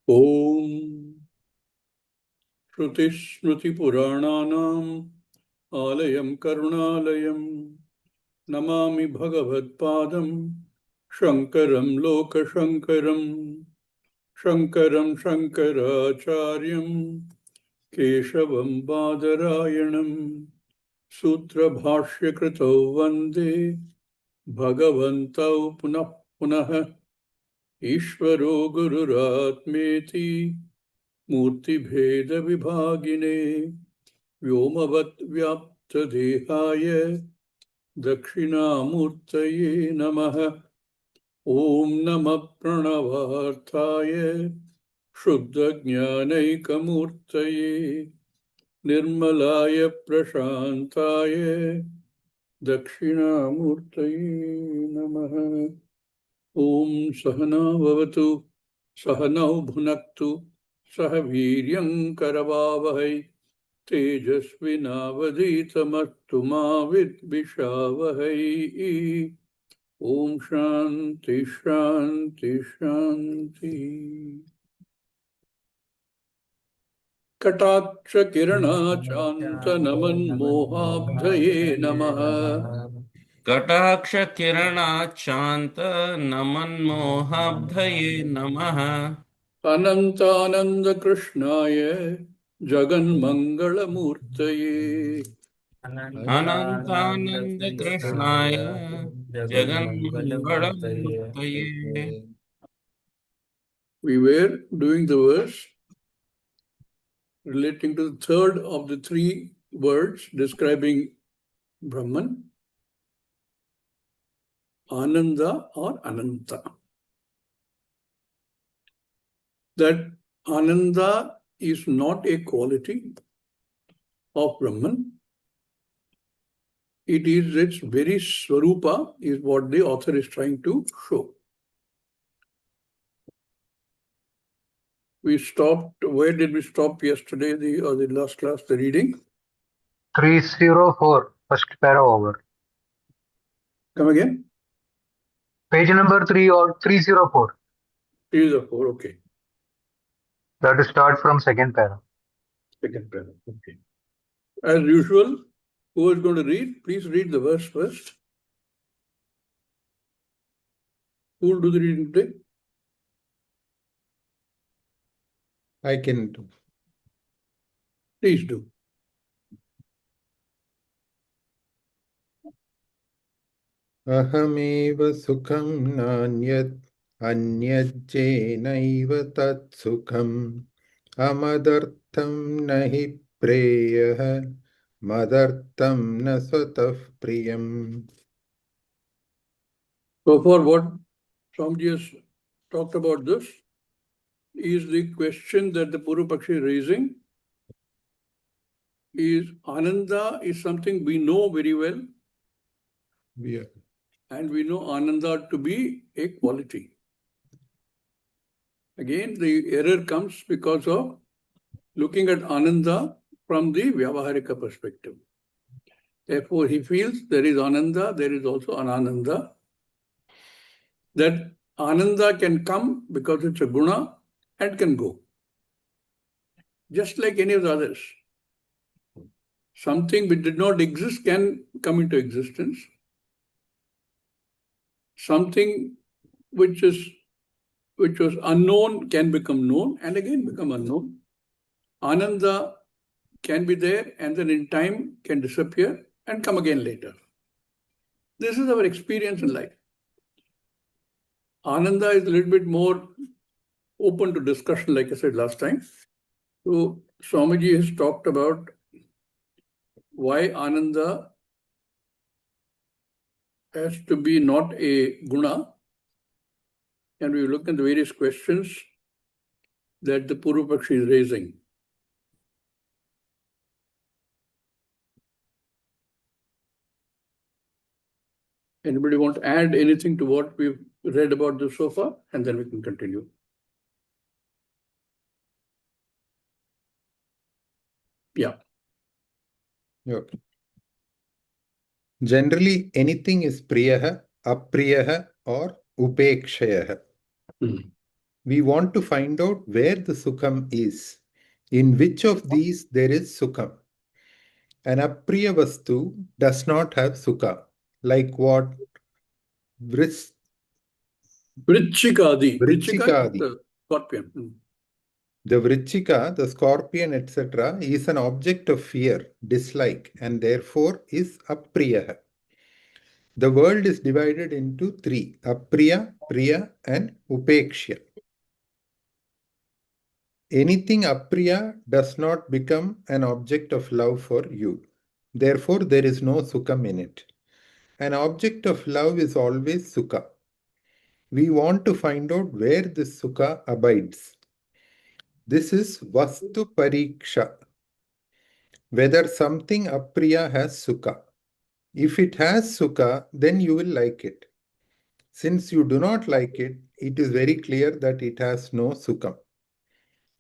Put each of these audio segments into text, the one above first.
Om Shruti Smriti Purananam Alayam Karunalayam Namami Bhagavad Padam Shankaram Loka Shankaram Shankaram Shankaracharyam Keshavam Badarayanam Sutra Bhashya Krito Vande Bhagavantau Punah Punah Ishvaro Gururatmeti Murti Bheda Vibhagine Vyomavat Vyapta Dehaya Dakshinamurtaye Namaha Om Namah Pranavarthaya Shuddha Jnanaikamurtaye Nirmalaya Prashantaya Dakshinamurtaye Namaha Om Sahana Bhavatu Sahanau Bhunaktu Sahaviryam Karavavahai Tejasvinavaditamastu ma vidvishavahai. Om Shanti Shanti Shanti. Kataksha Kirana Chanta Naman Mohabdhaye Namaha. कटाक्ष किरणाचान्त नमन्मोहाब्धये नमः। Anantananda Krishnaya Jagan Mangalamurtaye. अनन्तानन्द कृष्णाय जगन्मङ्गलमूर्तये। We were doing the verse relating to the third of the three words describing Brahman, Ananda or Ananta. That Ananda is not a quality of Brahman. It is its very Swarupa, is what the author is trying to show. We stopped, where did we stop yesterday, or the last class, the reading? 304, first para over. Come again? Page number 3 or 304. 304, okay. That to start from second para. Second para, okay. As usual, who is going to read? Please read the verse first. Who will do the reading today? I can do. Please do. Ahamev sukham nanyat anyajjenaiva tat sukham amadartham nahi preyah madartham na swatah priyam. So far, what Swamiji has talked about this is the question that the Purupakshi is raising is Ananda is something we know very well. Yeah. And we know Ananda to be a quality. Again, the error comes because of looking at Ananda from the Vyavaharika perspective. Therefore, he feels there is Ananda, there is also Anananda. That Ananda can come because it's a guna and can go. Just like any of the others. Something which did not exist can come into existence. Something which was unknown can become known and again become unknown. Ananda can be there and then in time can disappear and come again later. This is our experience in life. Ananda is a little bit more open to discussion, like I said last time. So Swamiji has talked about why Ananda has to be not a guna. And we look at the various questions that the Purupakshi is raising. Anybody want to add anything to what we've read about this so far? And then we can continue. Yeah. Okay. Generally, anything is priyah, apriyah or upekshayah. we want to find out where the Sukham is. In which of these there is Sukham? An apriya vastu does not have Sukha. Like what? Vris, Vrichikadi. Vrichika is Vrichikadi. the scorpion. The Vrichika, the scorpion, etc., is an object of fear, dislike, and therefore is apriya. The world is divided into three: apriya, priya, and upekshya. Anything apriya does not become an object of love for you. Therefore, there is no sukham in it. An object of love is always sukha. We want to find out where this sukha abides. This is vastu pariksha. Whether something apriya has sukha. If it has sukha, then you will like it. Since you do not like it, it is very clear that it has no sukham.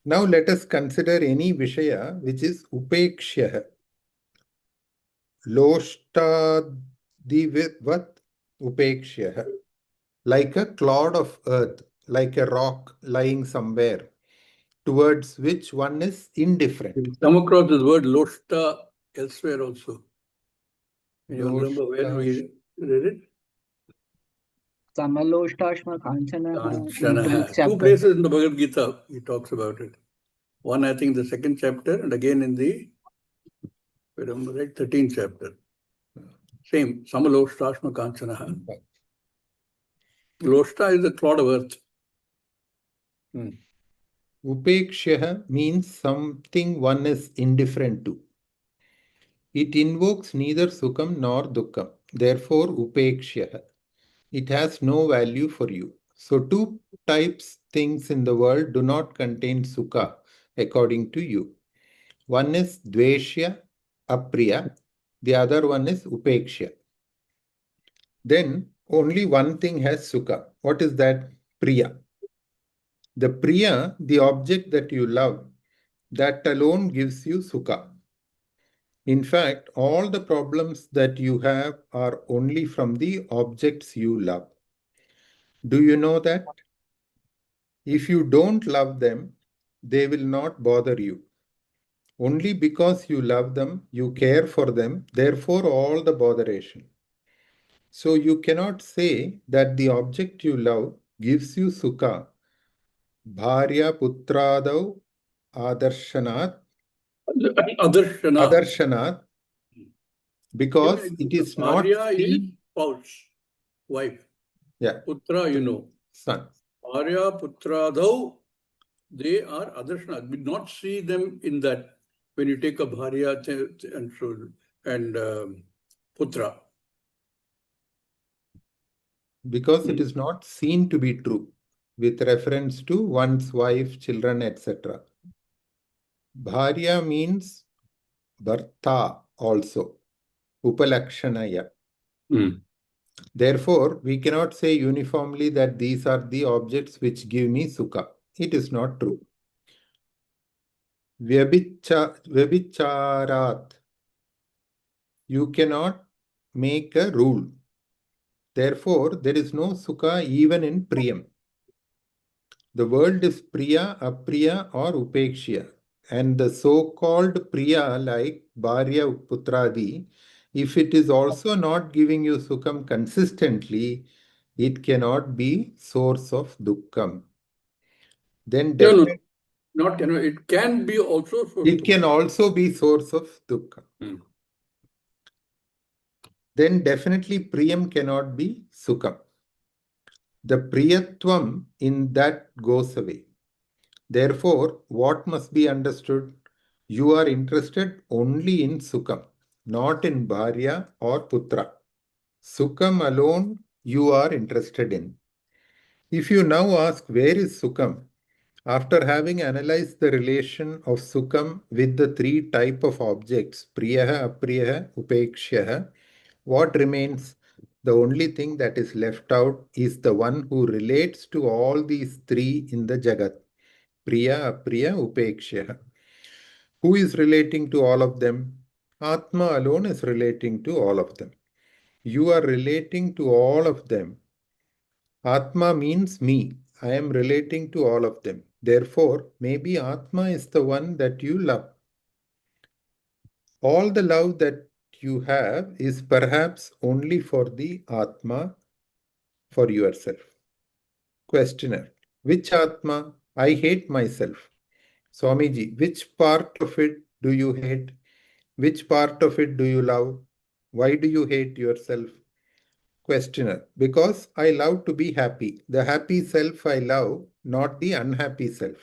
Now let us consider any vishaya which is upekshya. Loshtadivat upekshya. Like a clod of earth, like a rock lying somewhere, towards which one is indifferent. Come across this word loshta elsewhere also. You remember where we read it? Samaloष्टाश्म काञ्चनः in the Kanchana. Two chapter. places in the Bhagavad Gita he talks about it. One, I think, the second chapter, and again in the, if I remember right, 13th chapter. Same, Samaloshtasma Kanchana. Loshta is the clod of earth. Upekshya means something one is indifferent to. It invokes neither sukham nor dukkham. Therefore, upekshya. It has no value for you. So, two types things in the world do not contain sukha, according to you. One is dveshya, apriya. The other one is upekshya. Then only one thing has sukha. What is that? Priya. The priya, the object that you love, that alone gives you sukha. In fact, all the problems that you have are only from the objects you love. Do you know that? If you don't love them, they will not bother you. Only because you love them, you care for them, therefore all the botheration. So you cannot say that the object you love gives you sukha. Bharya putradau adarshanat, Adarshana. because it is not Bharya is seen. spouse, wife. Yeah, Putra, you know. son. Bharya, Putra, though they are Adarshana. We not see them in that when you take a Bharya and Putra. Because it is not seen to be true with reference to one's wife, children, etc. Bharya means Bharta also, Upalakshanaya. Therefore, we cannot say uniformly that these are the objects which give me sukha. It is not true. Vyabhicharat. You cannot make a rule. Therefore, there is no sukha even in priyam. The world is priya, apriya, or upekshya. And the so-called priya, like bharya, putradi, if it is also not giving you sukham consistently, it cannot be source of dukkham. Then definitely, Not it can be also source it can also be source of dukkha. Then definitely priyam cannot be sukham. The priyatvam in that goes away. Therefore, what must be understood? You are interested only in sukham, not in bharya or putra. Sukham alone you are interested in. If you now ask where is sukham, after having analyzed the relation of sukham with the three type of objects, priyaha, apriyaha, upekshaha, what remains? The only thing that is left out is the one who relates to all these three in the Jagat. Priya, Apriya, Upeksha. Who is relating to all of them? Atma alone is relating to all of them. You are relating to all of them. Atma means me. I am relating to all of them. Therefore, maybe Atma is the one that you love. All the love that you have is perhaps only for the Atma, for yourself. Questioner. Which Atma? I hate myself. Swamiji, which part of it do you hate? Which part of it do you love? Why do you hate yourself? Questioner. Because I love to be happy. The happy self I love, not the unhappy self.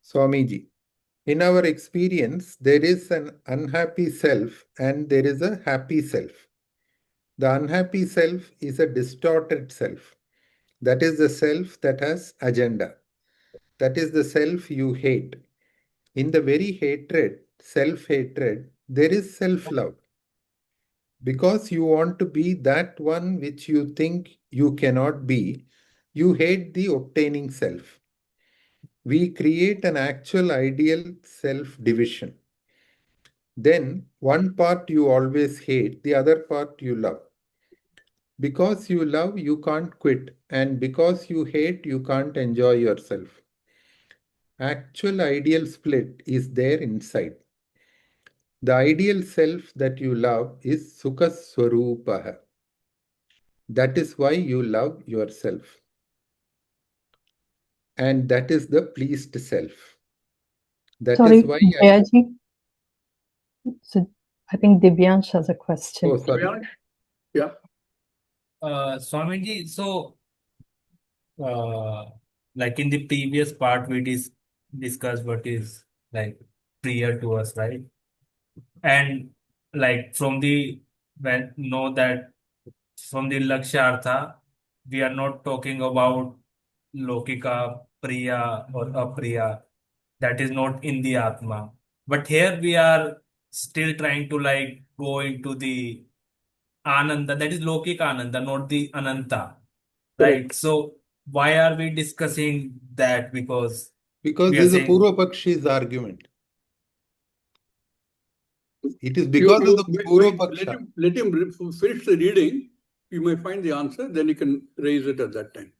Swamiji. In our experience, there is an unhappy self and there is a happy self. The unhappy self is a distorted self. That is the self that has agenda. That is the self you hate. In the very hatred, self-hatred, there is self-love. Because you want to be that one which you think you cannot be, you hate the obtaining self. We create an actual ideal self-division. Then one part you always hate, the other part you love. Because you love, you can't quit. And because you hate, you can't enjoy yourself. Actual ideal split is there inside. The ideal self that you love is Sukha Swarupaha. That is why you love yourself. And that is the pleased self. That Sorry, is why Jayaji. So I think Divyansh has a question. Oh, sorry. Divyansh? Yeah. Swamiji, so like in the previous part, we discussed what is like prior to us, right? And like from the when know that from the Lakshartha, we are not talking about Lokika, Priya or Apriya. That is not in the Atma. But here we are still trying to like go into the Ananda, that is Lokika Ananda, not the Ananta. Right? Correct. So why are we discussing that? Because Because we are this is a saying, Purva Pakshi's argument. It is You, because of you the wait, Purva let him Paksha. finish the reading. You may find the answer, then you can raise it at that time.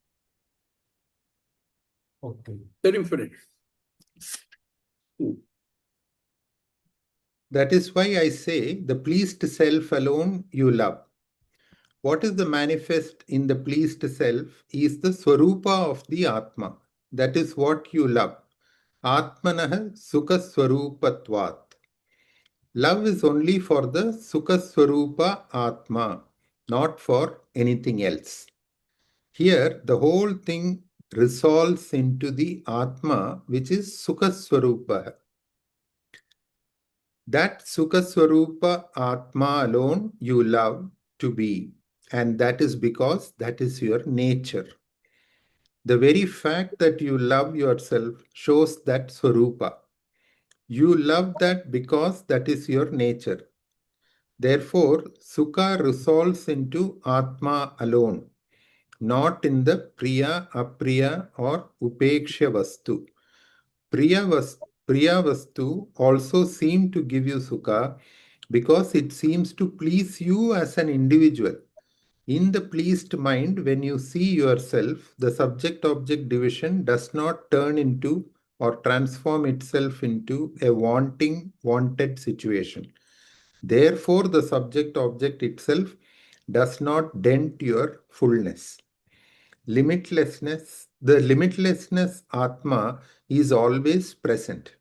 okay. Let him finish. That is why I say the pleased self alone you love. What is the manifest in the pleased self is the Swarupa of the Atma. That is what you love. Atmanah Sukha Swarupatvat. Love is only for the Sukha Swarupa Atma, not for anything else. Here, the whole thing resolves into the Atma, which is Sukha Swarupa. That Sukha Swarupa Atma alone you love to be, and that is because that is your nature. The very fact that you love yourself shows that Swarupa. You love that because that is your nature. Therefore, Sukha resolves into Atma alone, not in the Priya, Apriya or Upeksha Vastu. Priya Vastu also seem to give you Sukha because it seems to please you as an individual. In the pleased mind, when you see yourself, the subject-object division does not turn into or transform itself into a wanted situation. Therefore, the subject-object itself does not dent your fullness. The limitlessness Atma is always present.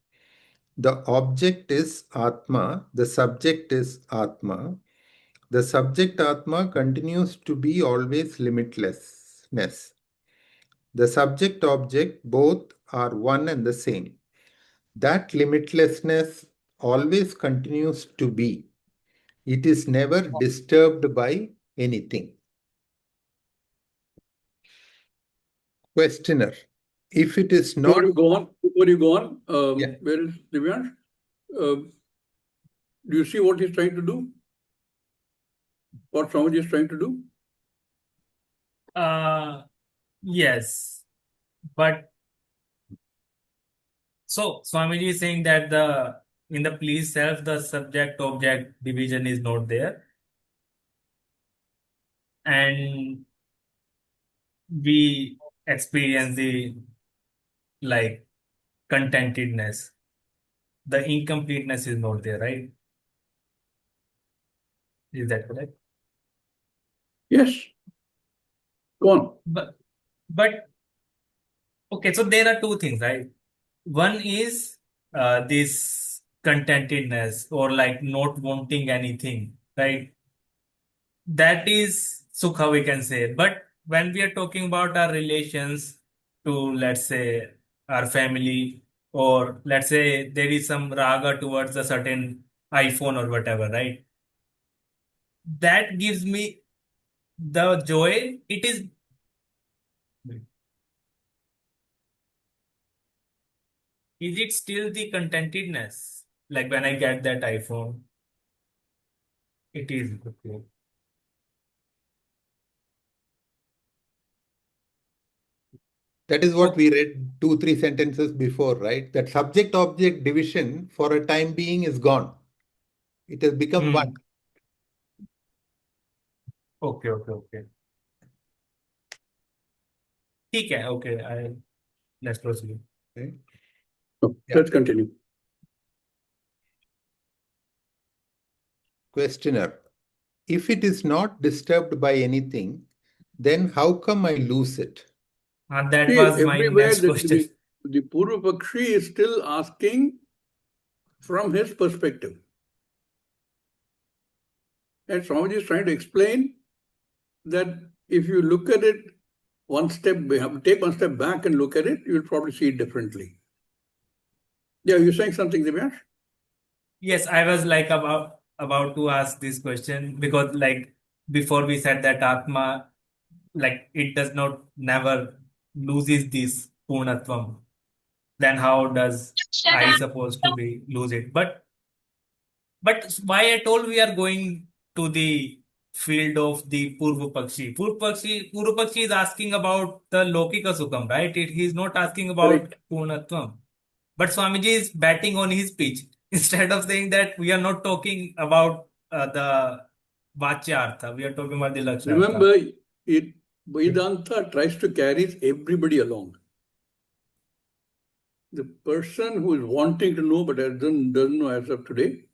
The object is Atma, the subject is Atma. The subject Atma continues to be always limitlessness. The subject object both are one and the same. That limitlessness always continues to be. It is never disturbed by anything. Questioner. If it is Before not. you go on, Yeah. where is Divyansh? Do you see what he's trying to do? What Swamiji is trying to do? Yes. But so Swamiji is saying that in the please self, the subject object division is not there. And we experience the like contentedness. The incompleteness is not there, right? Is that correct? Yes. Go on. But okay, so there are two things, right? One is this contentedness or like not wanting anything, right? That is sukha, we can say. But when we are talking about our relations to, let's say, our family, or let's say there is some raga towards a certain iPhone or whatever, right? That gives me the joy. Is it still the contentedness? Like when I get that iPhone, it is okay. That is what we read 2, 3 sentences before, right? That subject-object division for a time being is gone. It has become one. Okay, okay, okay. ठीक है, okay. Let's proceed. Okay. So, Yeah. let's continue. Questioner. If it is not disturbed by anything, then how come I lose it? That See, was my everywhere next question. the Purva Pakshi is still asking from his perspective. And Swamiji is trying to explain that if you look at it take one step back and look at it, you'll probably see it differently. Yeah, you're saying something, Divyansh? Yes, I was like about to ask this question because like before we said that Atma, like it does not never loses this Purnatvam. Then how does I supposed to be lose it? But why I told we are going to the field of the Purva Pakshi. Purva Pakshi is asking about the Lokika Sukham, right? He's not asking about Correct. Purnatvam. But Swamiji is batting on his pitch. Instead of saying that we are not talking about the Vachyartha, we are talking about the Lakshartha. Remember, Vedanta tries to carry everybody along. The person who is wanting to know but doesn't know as of today,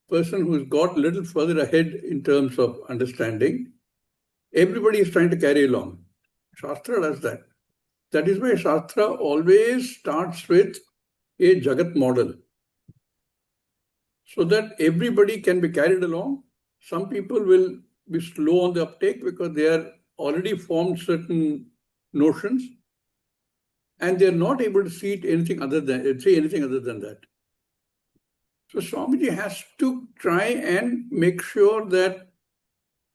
person who's got a little further ahead in terms of understanding, everybody is trying to carry along. Shastra does that. That is why Shastra always starts with a Jagat model, so that everybody can be carried along. Some people will be slow on the uptake because they are already formed certain notions, and they are not able to say anything other than that. So Swamiji has to try and make sure that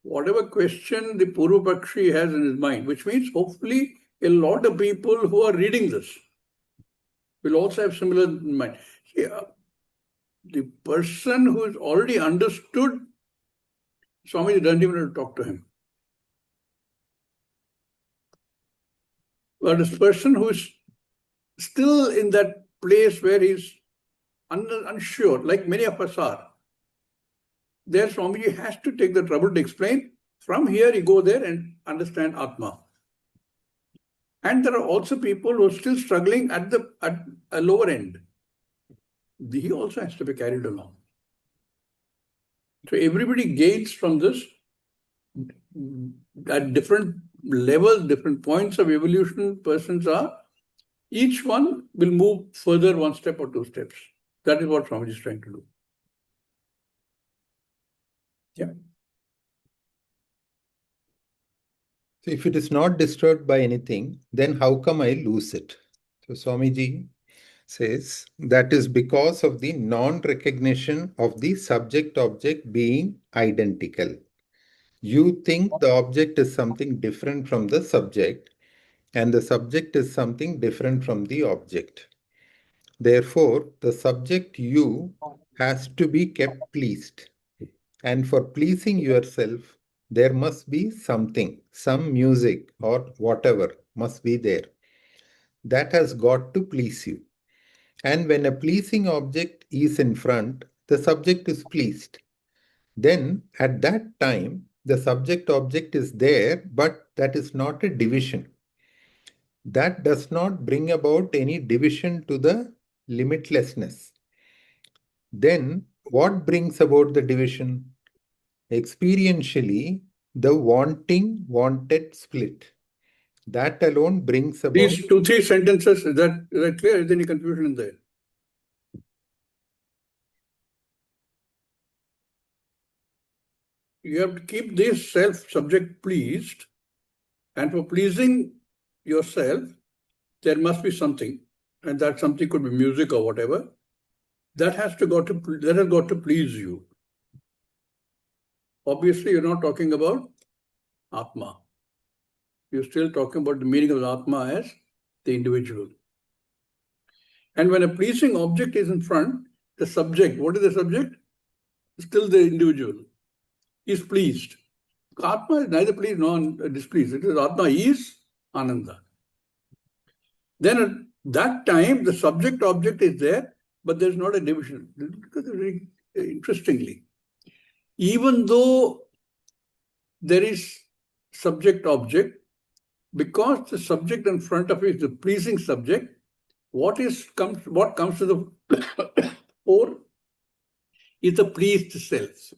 whatever question the Purva Pakshi has in his mind, which means hopefully a lot of people who are reading this will also have similar in mind. Yeah, the person who is already understood, Swamiji doesn't even have to talk to him. But this person who is still in that place where he's unsure, like many of us are, there Swamiji has to take the trouble to explain. From here, you go there and understand Atma. And there are also people who are still struggling at a lower end. He also has to be carried along. So everybody gains from this at different levels, different points of evolution persons are. Each one will move further one step or two steps. That is what Swamiji is trying to do. Yeah. So if it is not disturbed by anything, then how come I lose it? So Swamiji says that is because of the non-recognition of the subject-object being identical. You think the object is something different from the subject, and the subject is something different from the object. Therefore, the subject you has to be kept pleased. And for pleasing yourself, there must be something, some music or whatever must be there. That has got to please you. And when a pleasing object is in front, the subject is pleased. Then at that time, the subject object is there, but that is not a division. that does not bring about any division to the limitlessness. Then what brings about the division? Experientially, the wanted split. That alone brings about. These 2-3 sentences, is that clear? Is there any confusion in there? You have to keep this self-subject pleased, and for pleasing yourself, there must be something, and that something could be music or whatever. That has got to please you. Obviously, you're not talking about Atma. You're still talking about the meaning of Atma as the individual. And when a pleasing object is in front, the subject, what is the subject? Still the individual is pleased. Atma is neither pleased nor displeased. It is Atma is Ananda. Then at that time, the subject object is there, but there's not a division. Very interestingly, even though there is subject object, because the subject in front of it is the pleasing subject, what comes to the fore is the pleased self.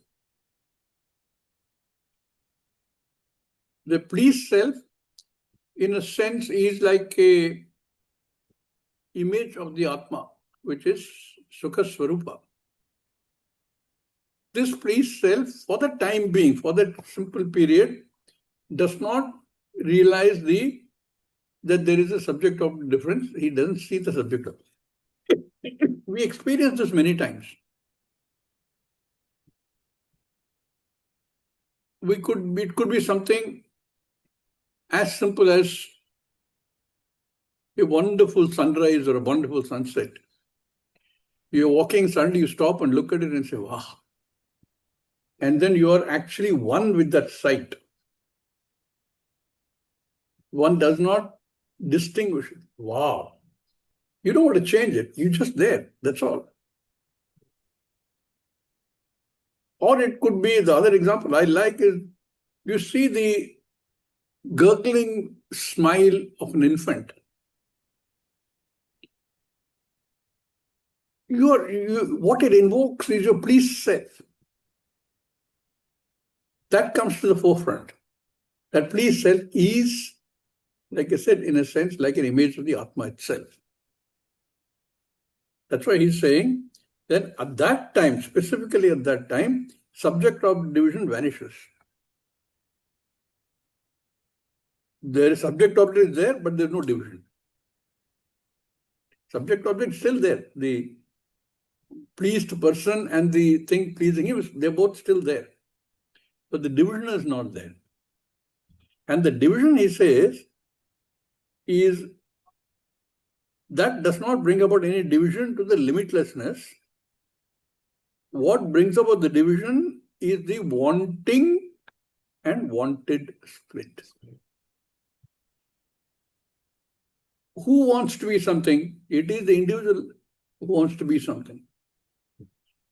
The pleased self, in a sense, is like a image of the Atma, which is Sukha Swarupa. This pleased self, for the time being, for that simple period, does not realize that there is a subject of difference. He doesn't see the subject of it. We experience this many times. It could be something as simple as a wonderful sunrise or a wonderful sunset. You're walking, suddenly you stop and look at it and say, wow. And then you are actually one with that sight. One does not distinguish it. Wow. You don't want to change it. You're just there. That's all. Or it could be, the other example I like is, you see the gurgling smile of an infant. What it invokes is your pleased self. That comes to the forefront. That pleased self is, like I said, in a sense, like an image of the Atma itself. That's why he's saying that at that time, specifically at that time, subject of division vanishes. There is subject object is there, but there's no division. Subject object is still there. The pleased person and the thing pleasing him, they're both still there. But the division is not there. And the division, he says, is that does not bring about any division to the limitlessness. What brings about the division is the wanting and wanted split. Who wants to be something? It is the individual who wants to be something.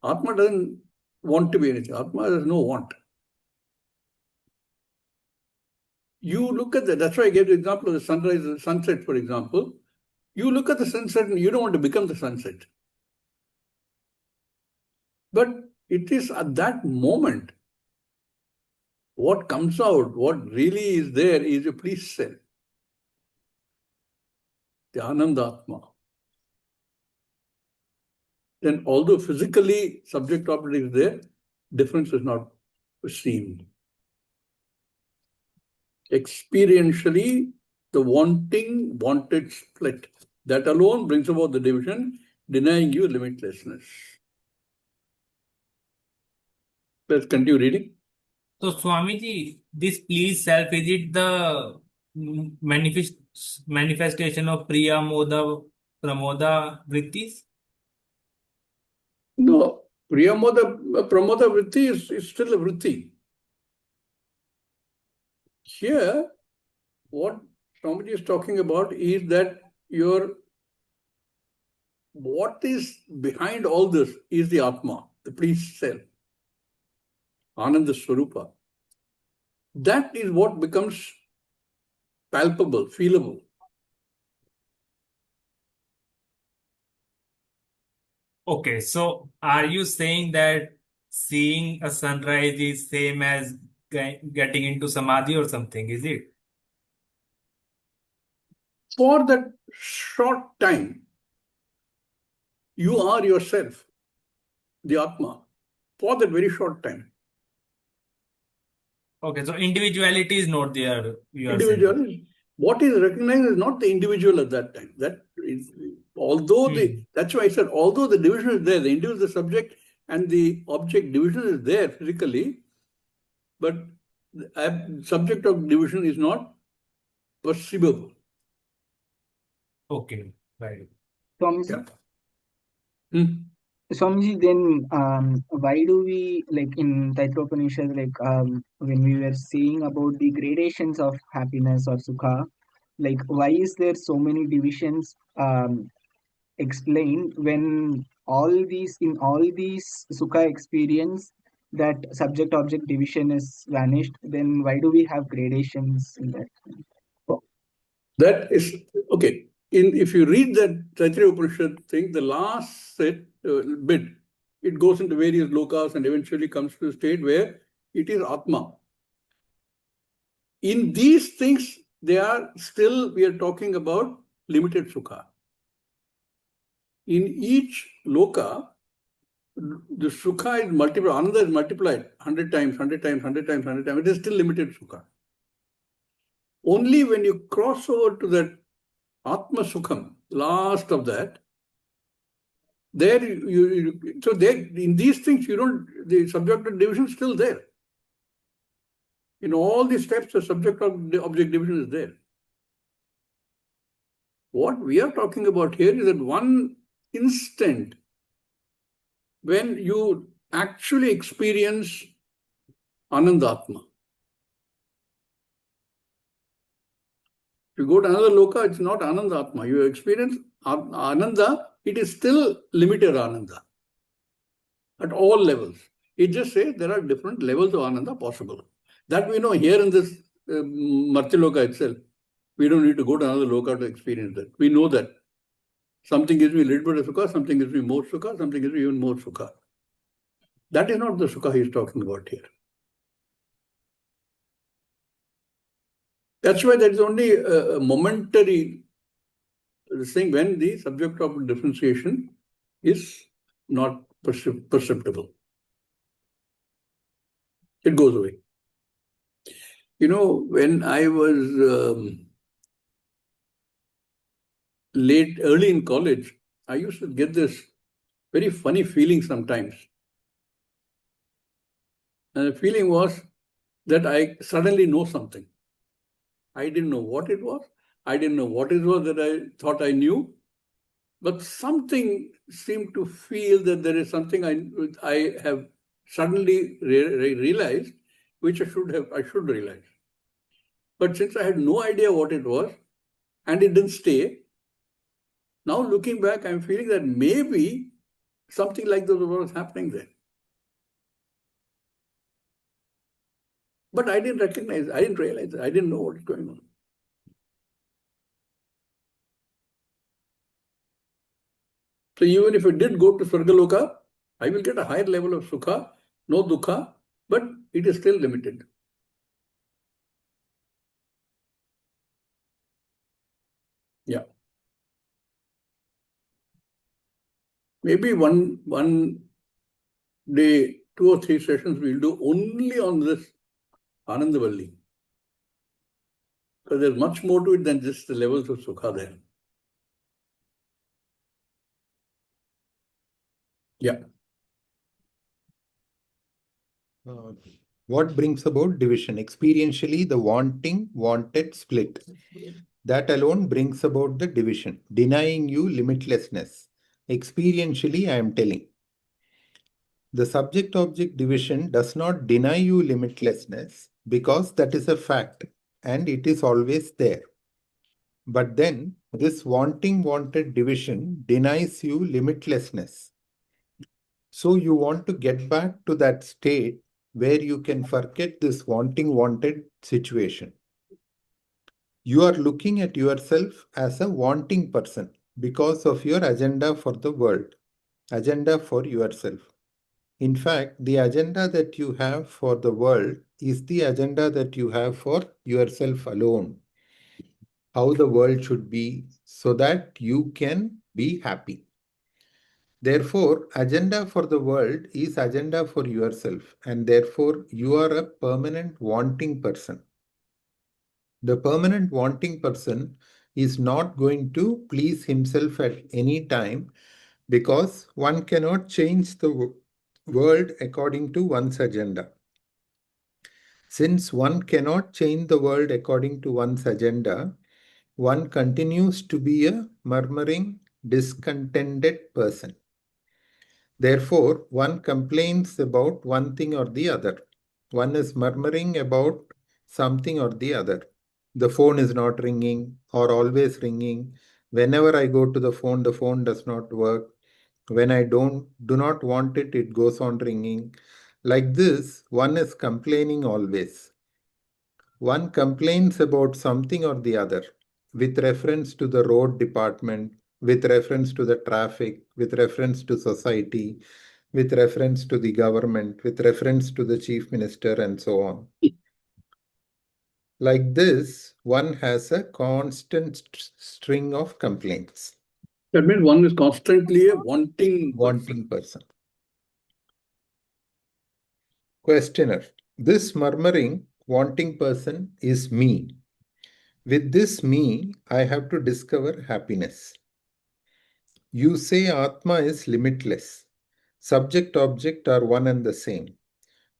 Atma doesn't want to be anything. Atma has no want. You look at that's why I gave the example of the sunrise and sunset, for example. You look at the sunset and you don't want to become the sunset. But it is at that moment, what comes out, what really is there is a pleased self. The Ananda Atma. Then although physically subject object is there, difference is not seen. Experientially, the wanted split. That alone brings about the division, denying you limitlessness. Let's continue reading. So, Swamiji, this please self, is it the manifestation of Priya, Moda, Pramoda Vrittis? No, Pramoda Vritti is still a Vritti. Here, what Swamiji is talking about is that what is behind all this is the Atma, the pleased self, Ananda Swarupa. That is what becomes palpable, feelable. Okay, so are you saying that seeing a sunrise is same as getting into samadhi or something, is it? For that short time, you are yourself, the Atma, for that very short time. Okay, so individuality is not there, you are saying. Individual, what is recognized is not the individual at that time. That is, that's why I said, although the division is there, the individual, the subject, and the object division is there physically, but the subject of division is not perceivable. Okay, right. Swamiji, Hmm. Swamiji, then why do we, like in Taitra Upanishad, like when we were seeing about the gradations of happiness or sukha, like why is there so many divisions explained when in all these sukha experience that subject object division is vanished? Then why do we have gradations in that? That is okay. If you read that Taittiriya Upanishad thing, the last bit, it goes into various lokas and eventually comes to a state where it is Atma. In these things, we are talking about limited sukha. In each loka, the sukha is multiplied, ananda is multiplied 100 times, 100 times, 100 times, 100 times. It is still limited sukha. Only when you cross over to that Atma Sukham, last of that, there in these things the subjective division is still there. In all these steps, the subject of the object division is there. What we are talking about here is that one instant when you actually experience Anandatma. If you go to another loka, it's not Anandatma. You experience Ananda, it is still limited Ananda at all levels. It just says there are different levels of Ananda possible. That we know here in this Martyaloka itself. We don't need to go to another loka to experience that. We know that. Something gives me a little bit of sukha, something gives me more sukha, something gives me even more sukha. That is not the sukha he is talking about here. That's why there is only a momentary thing when the subject of differentiation is not perceptible. It goes away. When I was early in college, I used to get this very funny feeling sometimes. And the feeling was that I suddenly know something. I didn't know what it was. I didn't know what it was that I thought I knew. But something seemed to feel that there is something I have suddenly realized, which I should realize. But since I had no idea what it was, and it didn't stay, now looking back, I'm feeling that maybe something like that was happening there. But I didn't recognize, I didn't realize, I didn't know what was going on. So even if I did go to Swargaloka, I will get a higher level of sukha, no dukha, but it is still limited. Yeah. Maybe one day, 2 or 3 sessions we'll do only on this Anandavalli. Because there's much more to it than just the levels of sukha there. Yeah. What brings about division? Experientially, the wanted split. That alone brings about the division, denying you limitlessness. Experientially, I am telling. The subject-object division does not deny you limitlessness because that is a fact and it is always there. But then this wanted division denies you limitlessness. So you want to get back to that state where you can forget this wanted situation. You are looking at yourself as a wanting person because of your agenda for the world. agenda for yourself. In fact, the agenda that you have for the world is the agenda that you have for yourself alone. How the world should be so that you can be happy. Therefore, agenda for the world is agenda for yourself, and therefore you are a permanent wanting person. The permanent wanting person is not going to please himself at any time, because one cannot change the world according to one's agenda. Since one cannot change the world according to one's agenda, one continues to be a murmuring, discontented person. Therefore, one complains about one thing or the other. One is murmuring about something or the other. The phone is not ringing or always ringing. Whenever I go to the phone does not work. When I do not want it, it goes on ringing. Like this, one is complaining always. One complains about something or the other with reference to the road department, with reference to the traffic, with reference to society, with reference to the government, with reference to the chief minister, and so on. Like this, one has a constant string of complaints. That means one is constantly a wanting person. Questioner: this murmuring, wanting person is me. With this me, I have to discover happiness. You say Atma is limitless. Subject-object are one and the same.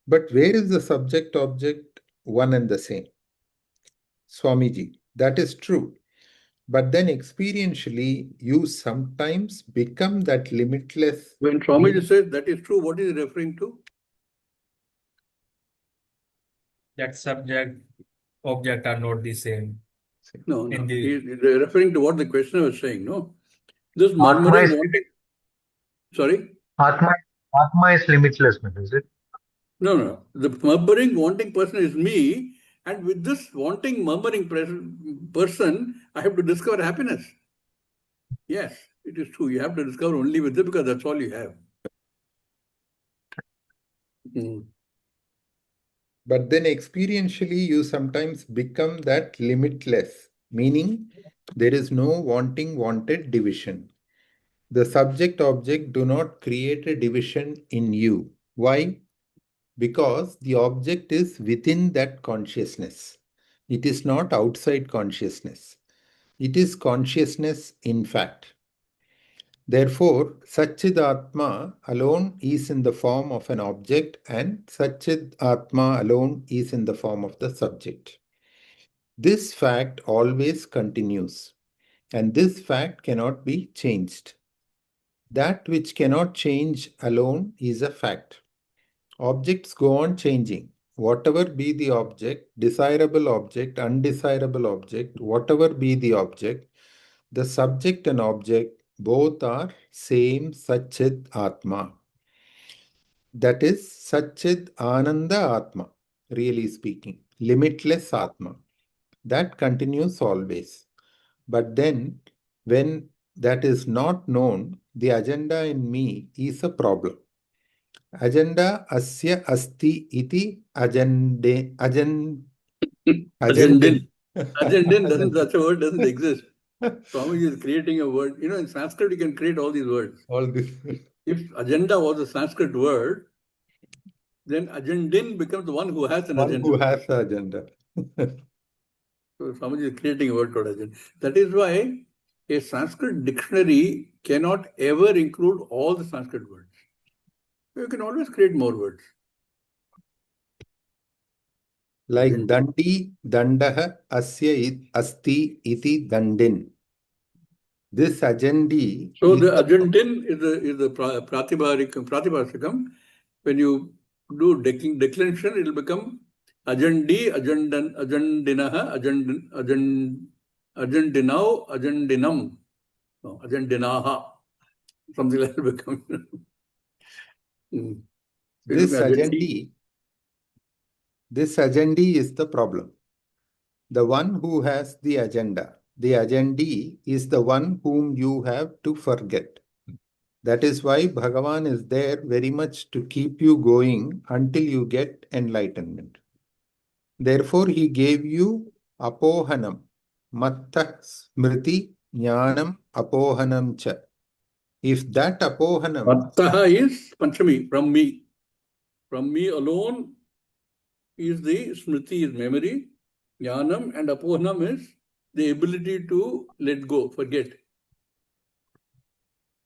But where is the subject-object one and the same? Swamiji, that is true. But then experientially, you sometimes become that limitless. When Swamiji says that is true, what is he referring to? That subject, object are not the same. No, In the- He's referring to what the questioner was saying, no? This Atma murmuring is, wanting. Sorry? Atma is limitless, is it? No. The murmuring wanting person is me, and with this wanting murmuring person, I have to discover happiness. Yes, it is true. You have to discover only with it because that's all you have. But then experientially, you sometimes become that limitless, meaning there is no wanted division. The subject-object do not create a division in you. Why? Because the object is within that consciousness. It is not outside consciousness. It is consciousness in fact. Therefore, Satchid Atma alone is in the form of an object, and Satchid Atma alone is in the form of the subject. This fact always continues, and this fact cannot be changed. That which cannot change alone is a fact. Objects go on changing. Whatever be the object, desirable object, undesirable object, whatever be the object, the subject and object both are same Satchid Atma. That is Satchid Ananda Atma, really speaking, limitless Atma. That continues always. But then, when that is not known, the agenda in me is a problem. Agenda asya asti iti ajandin. Ajandin. Such a word doesn't exist. Swamiji is creating a word. In Sanskrit, you can create all these words. All this. If agenda was a Sanskrit word, then Ajandin becomes the one who has an agenda. Who has the agenda. So Swamiji is creating a word called agenda. That is why a Sanskrit dictionary cannot ever include all the Sanskrit words. You can always create more words. Like dandi, dandaha, asya asti iti dandin. This ajendi. So the ajandin is the pratibhasikam. When you do declension, it will become ajandi, ajandinaha, ajandinau, ajandinam, no, ajandinaha. Something like that will become. This ajendi is the problem. The one who has the agenda, the ajendi, is the one whom you have to forget. That is why Bhagavan is there very much to keep you going until you get enlightenment. Therefore, he gave you apohanam, matta smriti jnanam apohanam cha. If that apohanam, Mattaha is Panchami, from me. From me alone is the smriti, is memory. Jnanam and apohanam is the ability to let go, forget.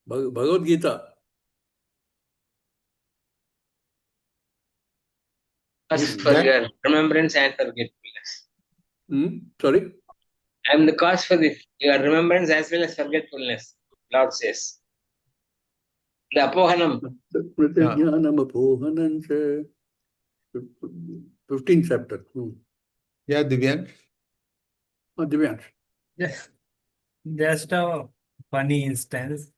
Bhagavad Gita. Cause If for that- your remembrance and forgetfulness. Sorry? I am the cause for your remembrance as well as forgetfulness, Lord says. The apohanam. Jnanam apohanam cha. 15th chapter. yeah, Divyan, Divyansh. Just a funny instance.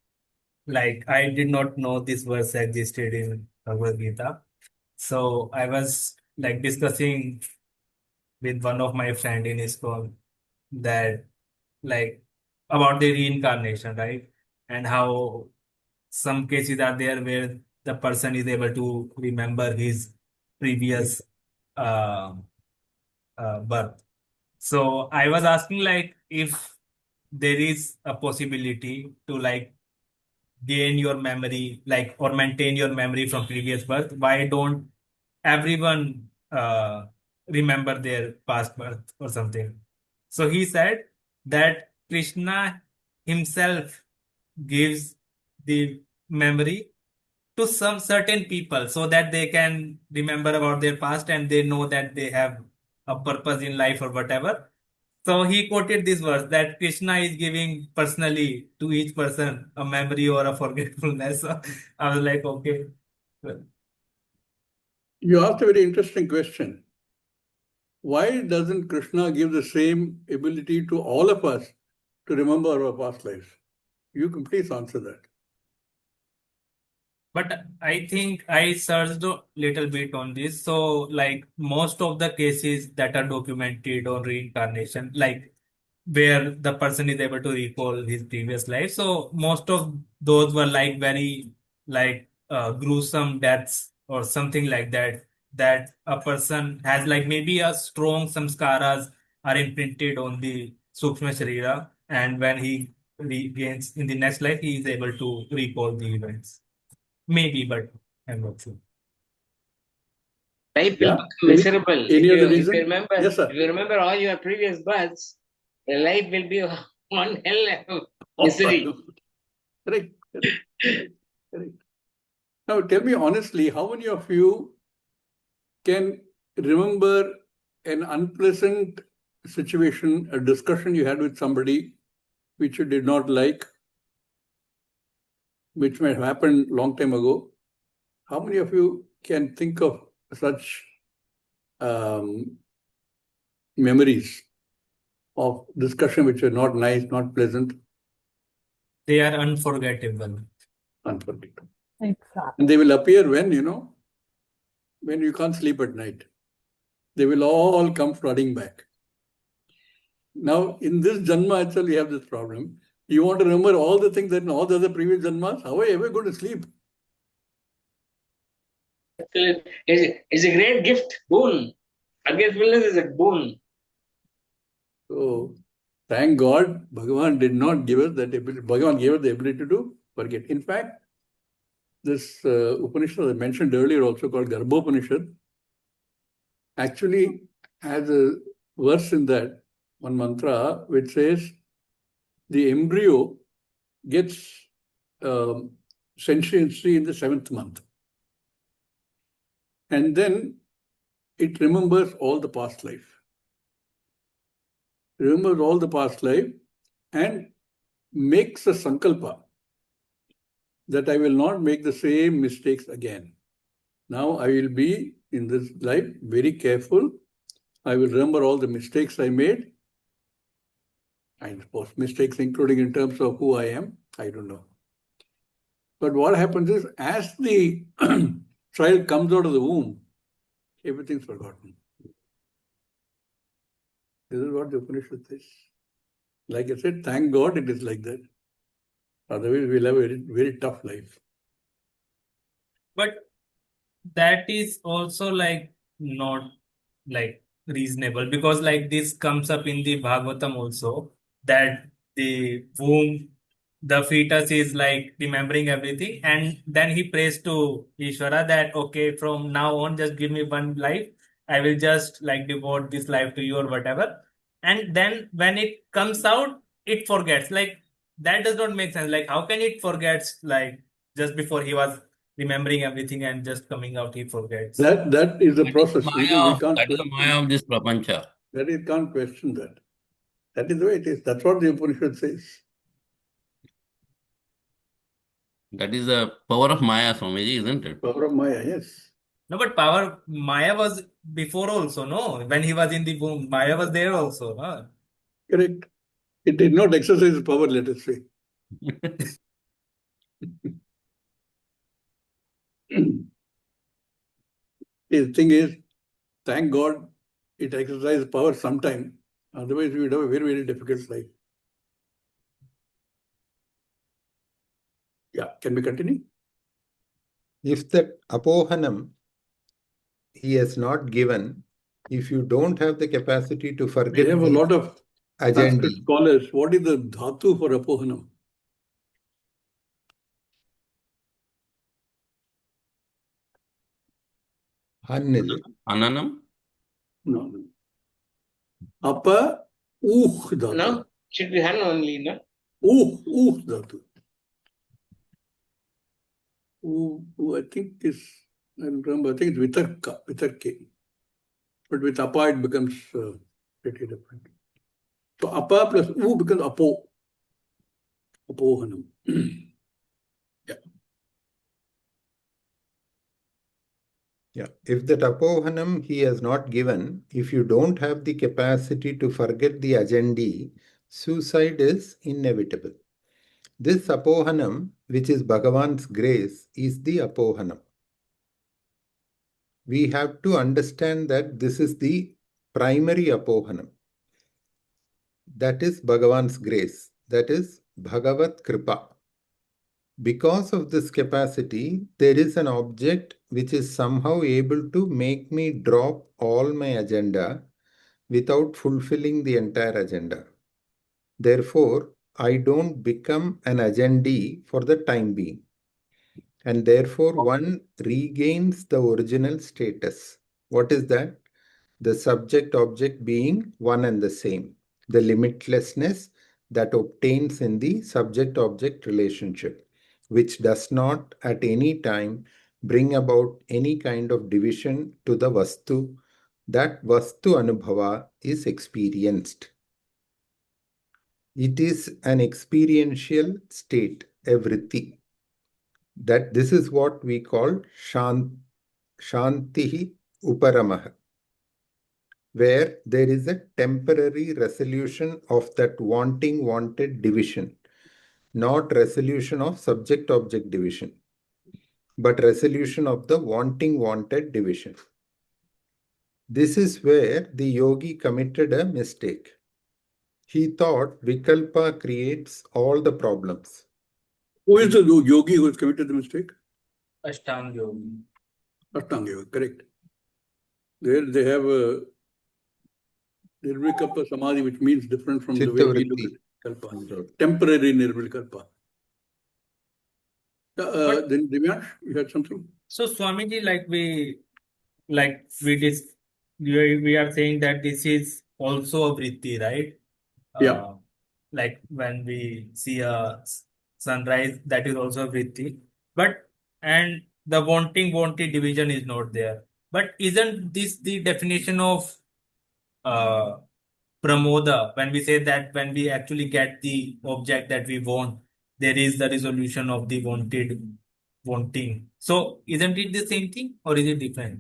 Like, I did not know this verse existed in Bhagavad Gita. So I was like discussing with one of my friend in ISKCON that like about the reincarnation, right? And how some cases are there where the person is able to remember his previous uh, birth. So I was asking like if there is a possibility to like gain your memory like or maintain your memory from previous birth, why don't everyone remember their past birth or something? So he said that Krishna himself gives the memory to some certain people so that they can remember about their past and they know that they have a purpose in life or whatever. So he quoted this verse that Krishna is giving personally to each person a memory or a forgetfulness. So I was like, okay. Well, You asked a very interesting question. Why doesn't Krishna give the same ability to all of us to remember our past lives? You can please answer that. but I think I searched a little bit on this. So, like most of the cases that are documented on reincarnation, like where the person is able to recall his previous life. So most of those were like very like gruesome deaths or something like that. That a person has like maybe a strong samskaras are imprinted on the Sukshma Sharira, and when he regains in the next life, he is able to recall the events. Maybe, but I'm not sure. Life will Yeah. become miserable. Any other If reason? you remember, Yes, sir. if you remember all your previous births, your life will be one hell of misery. Correct. Now, tell me honestly, how many of you can remember an unpleasant situation, a discussion you had with somebody which you did not like, which might have happened long time ago? How many of you can think of such memories of discussion which are not nice, not pleasant, They are unforgettable. unforgettable? Exactly. And they will appear when you can't sleep at night. They will all come flooding back. Now, in this Janma itself, you have this problem. You want to remember all the things that in all the other previous Janmas, how are you ever going to sleep? It's a great gift, boon. Forgetfulness is a boon. So, thank God, Bhagavan did not give us that ability. Bhagavan gave us the ability to forget. In fact, this Upanishad I mentioned earlier, also called Garbhopanishad, actually has a verse in that, one mantra, which says the embryo gets sentiency in the 7th month. And then it remembers all the past life. Remembers all the past life and makes a sankalpa that I will not make the same mistakes again. Now I will be in this life very careful. I will remember all the mistakes I made. I suppose mistakes including in terms of who I am, I don't know. But what happens is as the child comes out of the womb, everything's forgotten. This is what the Upanishad says. Like I said, thank God it is like that. Otherwise, we'll have a very, very tough life. But that is also like not like reasonable, because like this comes up in the Bhagavatam also, that the womb, the fetus is like remembering everything, and then he prays to Ishvara that okay, from now on just give me one life, I will just like devote this life to you or whatever. And then when it comes out, it forgets. Like that does not make sense. Like how can it forgets, like just before he was remembering everything and just coming out he forgets? That is the That is process. Maya We can't that is the question Maya of this prapancha. that. You can't question that. That is the way it is. That's what the Upanishad says. That is the power of Maya, Swamiji, isn't it? Power of Maya, yes. No, but power Maya was before also, no? When he was in the womb, Maya was there also, huh? Correct. It did not exercise its power, let us say. The thing is, thank God it exercised power sometime. Otherwise, we would have a very, very difficult life. Yeah, can we continue? If that apohanam he has not given, if you don't have the capacity to We forget have a lot of agenda, Sanskrit scholars. What is the dhatu for apohanam? han is it? Ananam? No. Apa, dhatu. No, should be Han only, no? Dhatu. I think is, I remember, I think it's vitarke. But with apa, it becomes pretty different. So apa plus becomes apohanam. Yeah. If that apohanam he has not given, if you don't have the capacity to forget the agenda, suicide is inevitable. This apohanam, which is Bhagavan's grace, is the apohanam. We have to understand that this is the primary apohanam. That is Bhagavan's grace. That is Bhagavat Kripa. Because of this capacity, there is an object which is somehow able to make me drop all my agenda without fulfilling the entire agenda. Therefore, I don't become an agenda for the time being. And therefore, one regains the original status. What is that? The subject-object being one and the same. The limitlessness that obtains in the subject-object relationship, which does not at any time bring about any kind of division to the Vastu. That Vastu Anubhava is experienced. It is an experiential state, a vritti. That this is what we call Shantihi Uparamaha, where there is a temporary resolution of that wanted division, not resolution of subject-object division, but resolution of the wanted division. This is where the yogi committed a mistake. He thought Vikalpa creates all the problems. Who is the yogi who has committed the mistake? Ashtanga Yoga. Ashtanga yoga, correct. There they have a Nirvikalpa Samadhi, which means different from the way we look at Kalpa. Temporary Nirvikalpa. Then Divyansh, you had something? So Swamiji, we are saying that this is also a vritti, right? Yeah. Like when we see a sunrise, that is also a vritti. And the wanted division is not there. But isn't this the definition of pramoda, when we say that when we actually get the object that we want, there is the resolution of the wanting. So isn't it the same thing or is it different?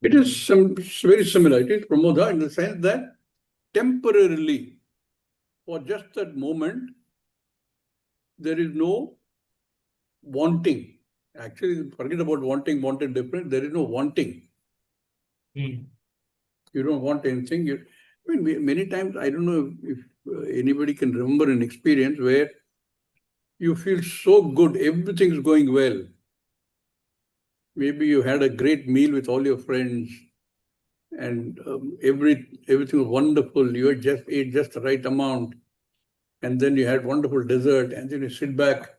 It is very similar. It is pramoda in the sense that temporarily, for just that moment, there is no wanting. Actually, forget about wanted different. There is no wanting. You don't want anything. Many times, I don't know if anybody can remember an experience where you feel so good, everything's going well. Maybe you had a great meal with all your friends, and everything was wonderful. You had just ate just the right amount, and then you had wonderful dessert, and then you sit back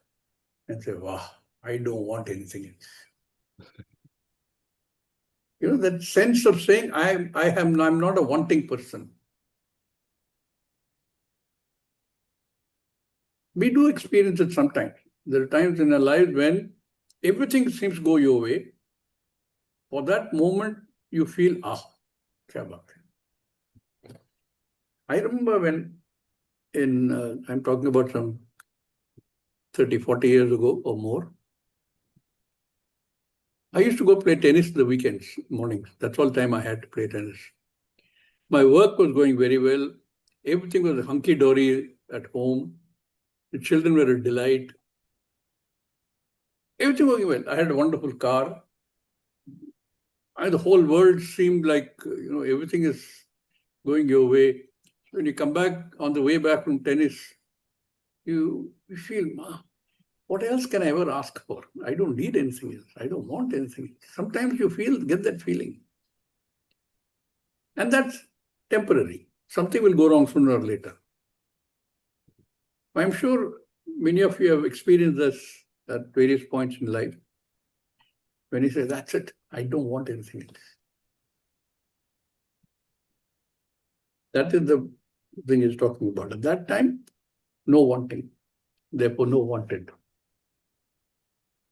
and say, "Wow, I don't want anything else." You know, that sense of saying, I'm not a wanting person. We do experience it sometimes. There are times in our lives when everything seems to go your way. For that moment, you feel, kya baat hai. I remember when I'm talking about some 30, 40 years ago or more, I used to go play tennis the weekends, mornings. That's all time I had to play tennis. My work was going very well. Everything was hunky-dory at home. The children were a delight. Everything was going well. I had a wonderful car. The whole world seemed like, everything is going your way. When you come back on the way back from tennis, you feel, what else can I ever ask for? I don't need anything else. I don't want anything else. Sometimes you get that feeling. And that's temporary. Something will go wrong sooner or later. I'm sure many of you have experienced this at various points in life. When you say, that's it, I don't want anything else. That is the thing he's talking about. At that time, no wanting. Therefore, no wanted.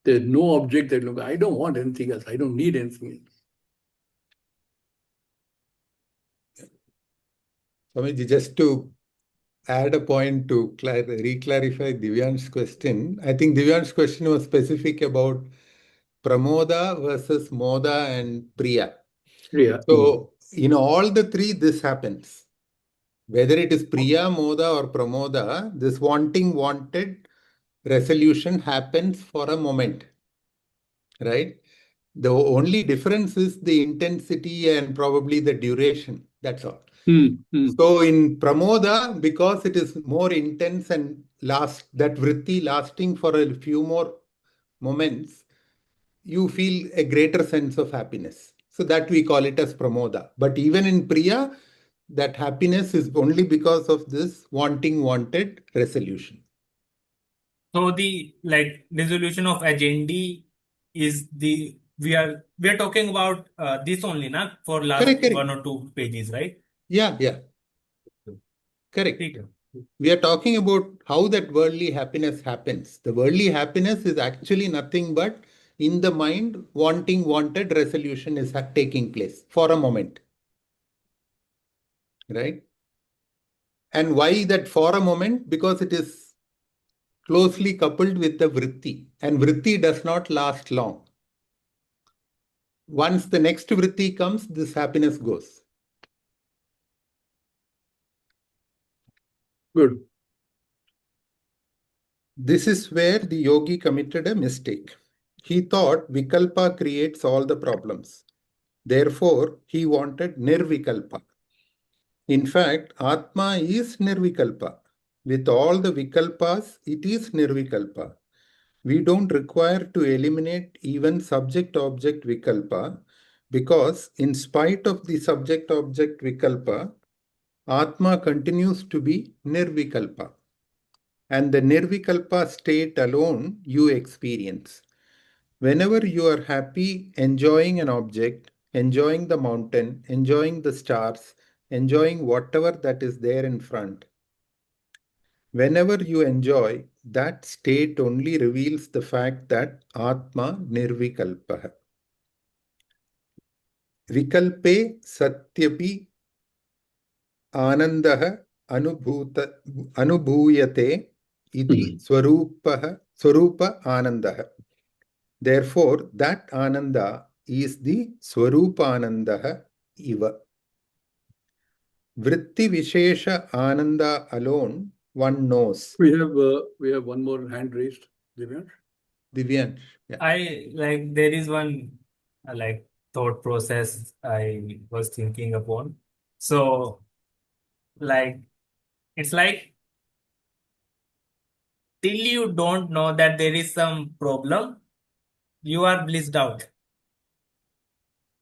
There's no object that look, I don't want anything else. I don't need anything else. Swamiji, just to add a point to re-clarify Divyan's question, I think Divyan's question was specific about Pramoda versus Moda and Priya. Priya. So, in all the three, this happens. Whether it is Priya, Moda, or Pramoda, this wanted resolution happens for a moment, right? The only difference is the intensity and probably the duration. That's all. So in Pramoda, because it is more intense and that vritti lasting for a few more moments, you feel a greater sense of happiness. So that we call it as Pramoda. But even in Priya, that happiness is only because of this wanted resolution. So the resolution of agenda is we are talking about this only, na, for last Correct. 1 or 2 pages, right? Yeah. Correct. We are talking about how that worldly happiness happens. The worldly happiness is actually nothing but in the mind, wanted resolution is taking place for a moment. Right? And why that for a moment? Because it is closely coupled with the vritti. And vritti does not last long. Once the next vritti comes, this happiness goes. Good. This is where the yogi committed a mistake. He thought Vikalpa creates all the problems. Therefore, he wanted Nirvikalpa. In fact, Atma is Nirvikalpa. With all the Vikalpas, it is Nirvikalpa. We don't require to eliminate even subject-object Vikalpa because in spite of the subject-object Vikalpa, Atma continues to be Nirvikalpa. And the Nirvikalpa state alone you experience. Whenever you are happy enjoying an object, enjoying the mountain, enjoying the stars, enjoying whatever that is there in front, whenever you enjoy, that state only reveals the fact that Atma Nirvikalpaha. Vikalpe Satyapi Anandaha Anubhuyate iti Swarupa Anandaha. Therefore, that Ananda is the Swarupanandaha Iva. Vritti Vishesha Ananda alone one knows. We have one more hand raised, Divyansh. Divyansh. Yeah. There is one thought process I was thinking upon. So it's like till you don't know that there is some problem, you are blissed out.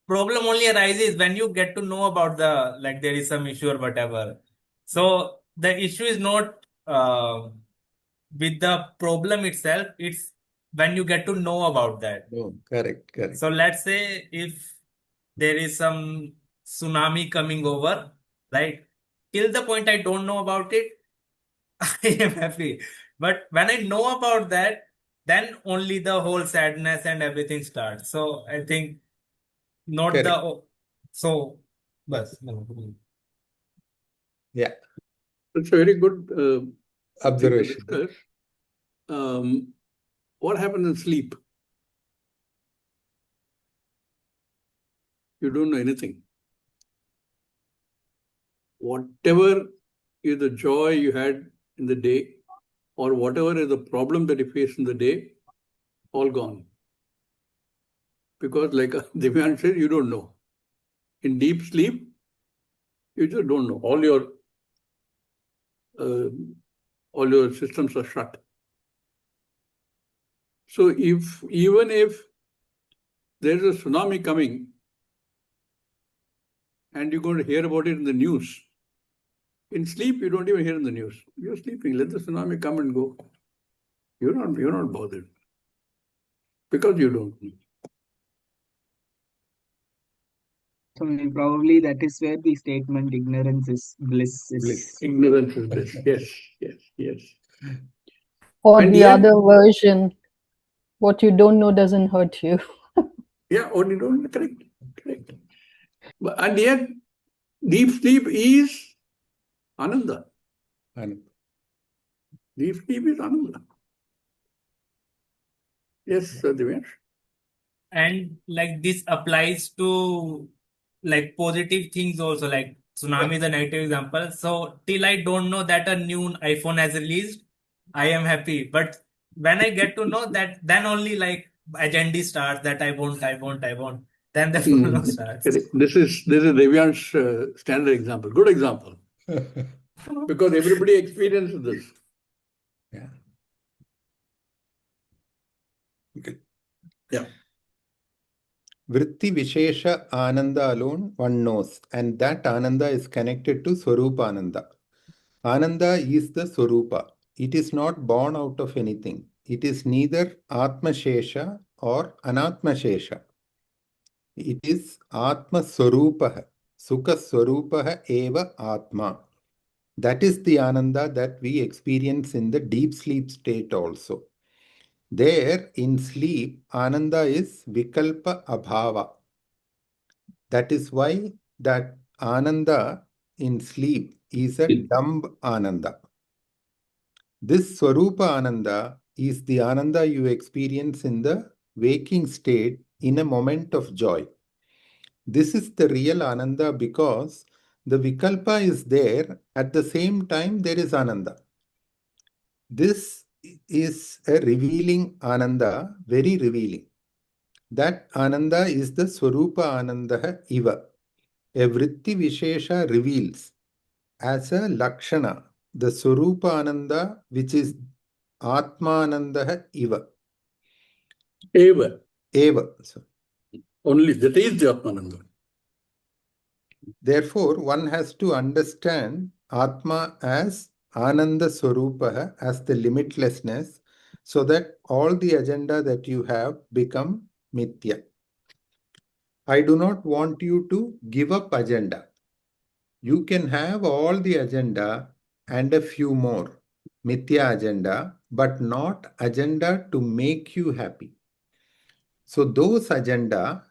Problem only arises when you get to know about the, like, there is some issue or whatever. So the issue is not with the problem itself, it's when you get to know about that. Oh, correct, correct. So let's say if there is some tsunami coming over, right? Till the point I don't know about it, I am happy. But when I know about that, then only the whole sadness and everything starts. So I think not Correct. the so bas. Yeah, It's a very good thing to observation. discuss. What happens in sleep? You don't know anything. Whatever is the joy you had in the day, or whatever is the problem that you face in the day, all gone. Because like Divyan said, you don't know. In deep sleep, you just don't know. All your systems are shut. So even if there's a tsunami coming and you're going to hear about it in the news, in sleep you don't even hear in the news. You're sleeping. Let the tsunami come and go. You're not bothered because you don't know. So probably that is where the statement ignorance is bliss is. Bliss. Ignorance is bliss. Yes, yes, yes. Or And the yet- other version, what you don't know doesn't hurt you. Yeah, or you don't know. Correct. And yet, deep sleep is Ananda. And Deep sleep is Ananda. Yes, Divyansh. And like this applies to like positive things also, like tsunami is a negative example. So till I don't know that a new iPhone has released, I am happy. But when I get to know that, then only like agenda starts that I won't. Then the problem starts. Correct. This is Divyansh's standard example. Good example. Because everybody experiences this. yeah. Okay. Yeah. Vritti Vishesha Ananda alone one knows, and that Ananda is connected to Swarupa Ananda. Ananda is the Swarupa. It is not born out of anything. It is neither Atma Shesha or Anatma Shesha. It is Atma Swarupaha. Sukha Swarupaha eva Atma. That is the Ananda that we experience in the deep sleep state also. There in sleep, Ananda is Vikalpa Abhava. That is why that Ananda in sleep is a dumb Ananda. This Swarupa Ananda is the Ananda you experience in the waking state in a moment of joy. This is the real Ananda because the Vikalpa is there, at the same time there is Ananda. This is a revealing Ananda, very revealing. That Ananda is the Swarupa Ananda Iva. A Vritti Vishesha reveals as a Lakshana the Swarupa Ananda, which is Atmananda Iva. Eva. Eva. So, Only that is the Atmananda. therefore, one has to understand Atma as Ananda Swarupa, as the limitlessness, so that all the agenda that you have become Mithya. I do not want you to give up agenda. You can have all the agenda and a few more Mithya agenda, but not agenda to make you happy. So those agenda,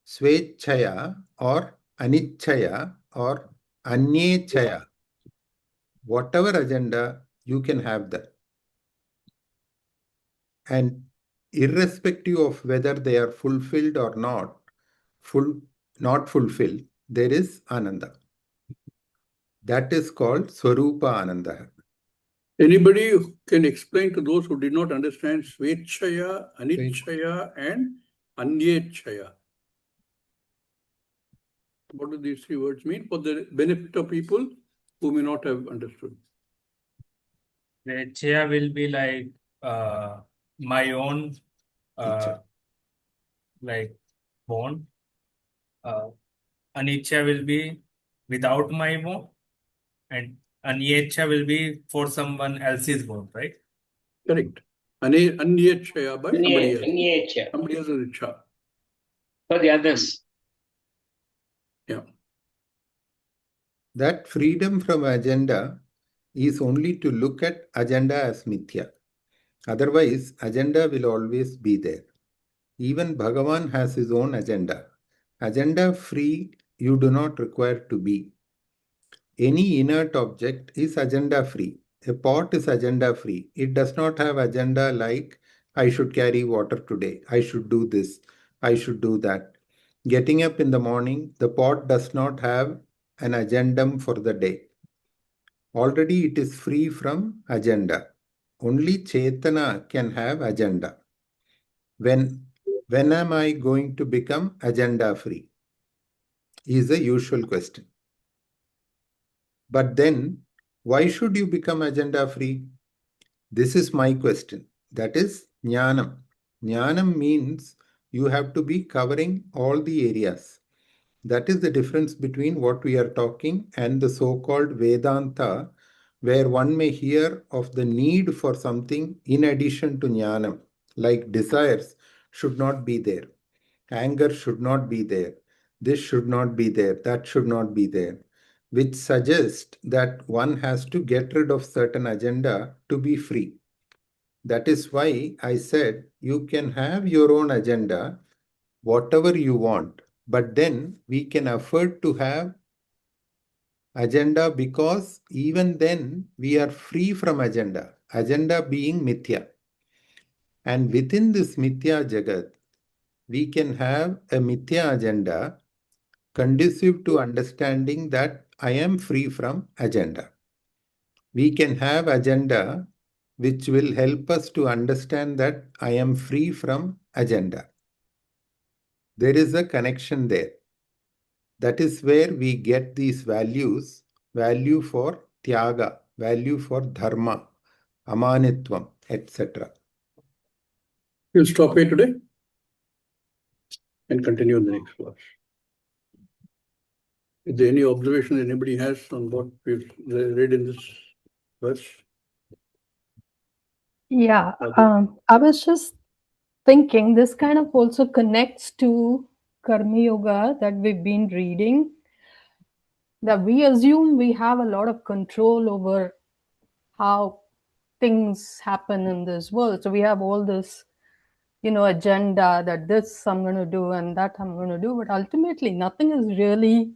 Swechaya or Anichaya or Anyechaya, whatever agenda, you can have that. And irrespective of whether they are fulfilled or not fulfilled, there is Ananda. That is called Swarupa Ananda. Anybody who can explain to those who did not understand Swechaya, Anichaya, and Anyechaya? What do these three words mean for the benefit of people who may not have understood? Swecha will be like my own Icha. like bond. Anicca will be without my bond, and Anicha will be for someone else's bond, right? Correct. Anyechaya by somebody else. Anya Somebody else's icha. for the others. Yeah. That freedom from agenda is only to look at agenda as mithya. Otherwise, agenda will always be there. Even Bhagavan has his own agenda. Agenda free, you do not require to be. Any inert object is agenda free. A pot is agenda free. It does not have agenda like I should carry water today, I should do this, I should do that. Getting up in the morning, the pot does not have an agendum for the day. Already it is free from agenda. Only Chetana can have agenda. When am I going to become agenda free? Is a usual question. But then, why should you become agenda free? This is my question. That is Jnanam. Jnanam means you have to be covering all the areas. That is the difference between what we are talking and the so-called Vedanta, where one may hear of the need for something in addition to Jnanam, like desires should not be there, anger should not be there, this should not be there, that should not be there, which suggests that one has to get rid of certain agenda to be free. That is why I said you can have your own agenda, whatever you want, but then we can afford to have agenda because even then we are free from agenda being mithya. And within this mithya jagat, we can have a mithya agenda conducive to understanding that I am free from agenda. We can have agenda which will help us to understand that I am free from agenda. There is a connection there. That is where we get these values, value for tyaga, value for dharma, amanitvam, etc. We'll stop here today and continue in the next class. Is there any observation anybody has on what we've read in this verse? Yeah, Okay. I was just thinking this kind of also connects to Karma Yoga that we've been reading, that we assume we have a lot of control over how things happen in this world. So we have all this, agenda that this I'm going to do and that I'm going to do, but ultimately nothing is really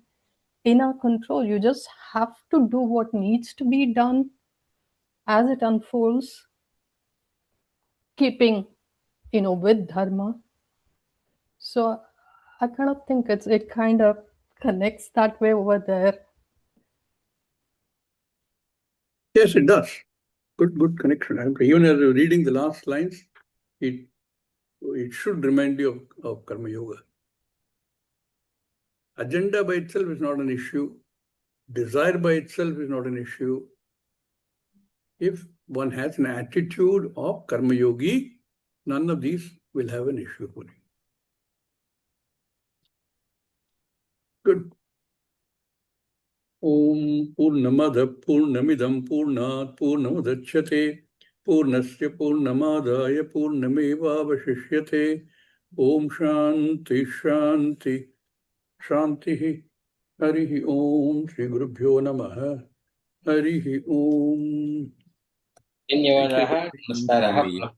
in our control. You just have to do what needs to be done as it unfolds, keeping, with dharma. So I kind of think it kind of connects that way over there. Yes, it does. Good connection. Even as you're reading the last lines, it should remind you of Karma Yoga. Agenda by itself is not an issue. Desire by itself is not an issue. If one has an attitude of Karma Yogi, none of these will have an issue for you. Good. Om Purnamada Purnamidam Purnat Purnamudachyate Purnasya Purnamadaya Purnamevavashishyate Om Shanti Shanti Shanti Harihi Om Shri Gurubhyo Namaha Harihi Om. Dhanyavadaha. Namaskaraha.